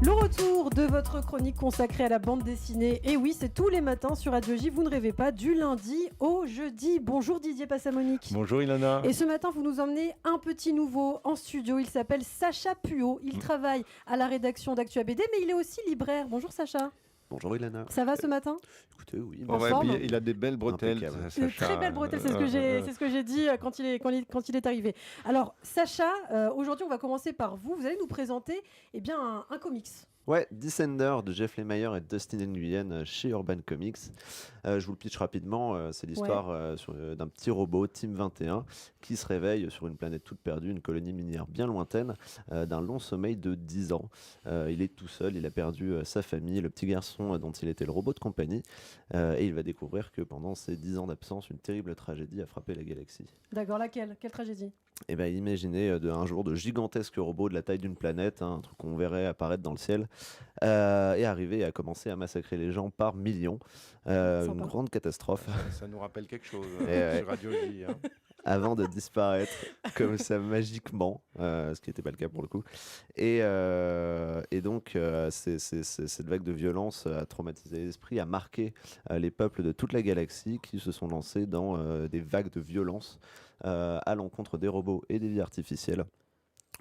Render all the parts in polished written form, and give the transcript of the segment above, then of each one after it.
Le retour de votre chronique consacrée à la bande dessinée. Et oui, c'est tous les matins sur Radio J, vous ne rêvez pas, du lundi au jeudi. Bonjour Didier Passamonique. Bonjour Ilana. Et ce matin, vous nous emmenez un petit nouveau en studio. Il s'appelle Sacha Puot. Il travaille à la rédaction d'Actua BD, mais il est aussi libraire. Bonjour Sacha. Bonjour Ilana. Ça va ce matin ? Écoutez, oui. Il a des belles bretelles. C'est très belles bretelles, c'est ce que j'ai dit quand il est arrivé. Alors Sacha, aujourd'hui on va commencer par vous. Vous allez nous présenter un comics. Ouais, Descender de Jeff Lemire et Dustin Nguyen chez Urban Comics. Je vous le pitch rapidement. C'est l'histoire d'un petit robot, Team 21, qui se réveille sur une planète toute perdue, une colonie minière bien lointaine, d'un long sommeil de 10 ans. Il est tout seul, il a perdu sa famille, le petit garçon dont il était le robot de compagnie, et il va découvrir que pendant ces 10 ans d'absence, une terrible tragédie a frappé la galaxie. D'accord, laquelle ? Quelle tragédie ? Eh bien, imaginez un jour de gigantesques robots de la taille d'une planète, un truc qu'on verrait apparaître dans le ciel, et arriver à commencer à massacrer les gens par millions. Une grande catastrophe. Ça nous rappelle quelque chose sur Radio J. Hein. Avant de disparaître comme ça magiquement, ce qui n'était pas le cas pour le coup. Et donc, cette vague de violence a traumatisé les esprits, a marqué les peuples de toute la galaxie qui se sont lancés dans des vagues de violence à l'encontre des robots et des vies artificielles.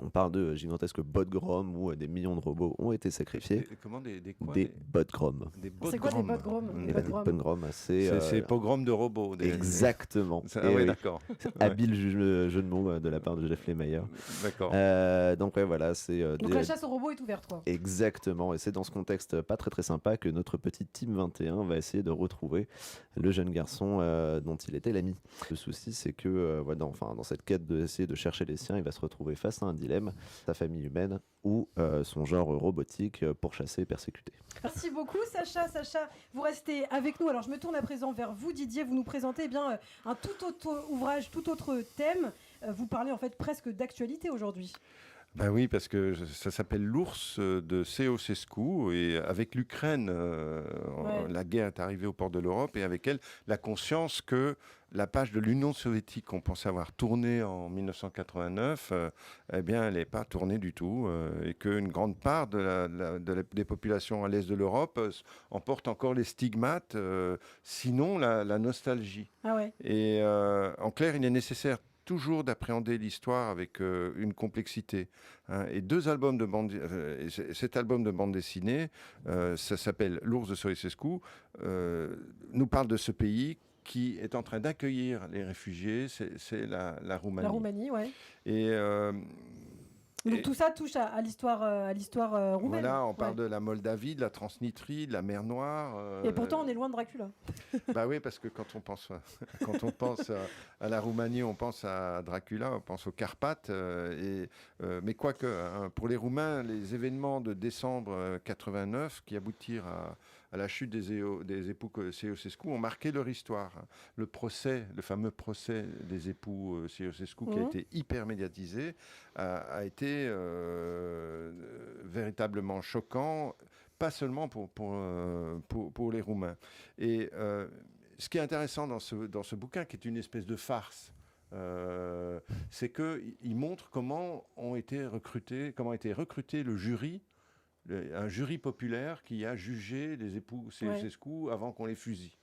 On parle de gigantesques Bodgrom où des millions de robots ont été sacrifiés. Comment des Bodgrom. C'est quoi des Bodgrom ? Des Bodgrom, c'est pogroms de robots. Exactement. Oui, d'accord. Habile jeu de mots de la part de Jeff Lemire. D'accord. Donc ouais, voilà, c'est. Donc la chasse aux robots est ouverte, quoi. Exactement, et c'est dans ce contexte pas très très sympa que notre petit Team 21 va essayer de retrouver le jeune garçon dont il était l'ami. Le souci, c'est que dans cette quête d'essayer de chercher les siens, il va se retrouver face à un dilemme, sa famille humaine ou son genre robotique pourchassé et persécuté. Merci beaucoup Sacha. Sacha, vous restez avec nous. Alors je me tourne à présent vers vous Didier, vous nous présentez un tout autre ouvrage, tout autre thème. Vous parlez en fait presque d'actualité aujourd'hui. Ben oui, parce que ça s'appelle L'ours de Ceausescu, et avec l'Ukraine, la guerre est arrivée aux portes de l'Europe, et avec elle, la conscience que la page de l'Union soviétique qu'on pensait avoir tournée en 1989, elle n'est pas tournée du tout, et qu'une grande part des populations à l'est de l'Europe en portent encore les stigmates, sinon la nostalgie. Ah ouais. Et en clair, il est nécessaire toujours d'appréhender l'histoire avec une complexité. Hein. Et cet album de bande dessinée, ça s'appelle L'ours de Ceausescu, nous parle de ce pays qui est en train d'accueillir les réfugiés, c'est la Roumanie. La Roumanie, ouais. Et donc tout ça touche à l'histoire roumaine. Voilà, on parle de la Moldavie, de la Transnistrie, de la mer Noire. Et pourtant, on est loin de Dracula. Bah oui, parce que quand on pense à la Roumanie, on pense à Dracula, on pense aux Carpates. Mais quoique, pour les Roumains, les événements de décembre 89 qui aboutirent à la chute des époux Ceausescu ont marqué leur histoire. Le fameux procès des époux Ceausescu, qui a été hyper médiatisé, a été véritablement choquant, pas seulement pour les Roumains. Et ce qui est intéressant dans ce bouquin, qui est une espèce de farce, c'est qu'il montre comment a été recruté le jury, un jury populaire qui a jugé les époux Ceausescu avant qu'on les fusille.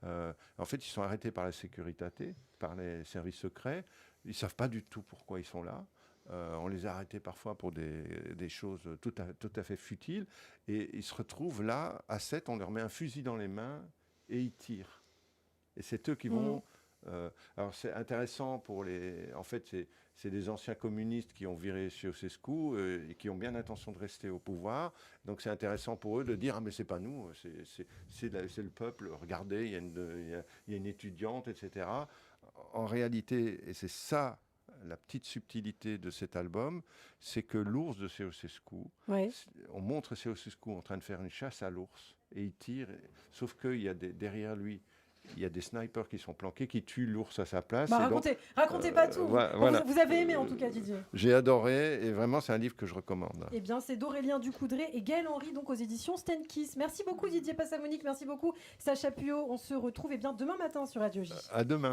En fait, ils sont arrêtés par la Securitate, par les services secrets. Ils ne savent pas du tout pourquoi ils sont là. On les a arrêtés parfois pour des choses tout à fait futiles. Et ils se retrouvent là, à 7, on leur met un fusil dans les mains et ils tirent. Et c'est eux qui vont... alors c'est intéressant En fait, c'est des anciens communistes qui ont viré Ceausescu et qui ont bien l'intention de rester au pouvoir. Donc c'est intéressant pour eux de dire « Ah mais c'est pas nous, c'est le peuple, regardez, il y a une étudiante, etc. » En réalité, et c'est ça la petite subtilité de cet album, c'est que l'ours de Ceausescu, on montre Ceausescu en train de faire une chasse à l'ours et il tire, sauf qu'il y a derrière lui, il y a des snipers qui sont planqués, qui tuent l'ours à sa place. Racontez pas tout. Voilà. Vous avez aimé en tout cas, Didier. J'ai adoré et vraiment c'est un livre que je recommande. Eh bien, c'est d'Aurélien Ducoudray et Gaël Henry, donc aux éditions Stenkiss. Merci beaucoup Didier Passamonique, merci beaucoup Sacha Puot. On se retrouve demain matin sur Radio J. À demain.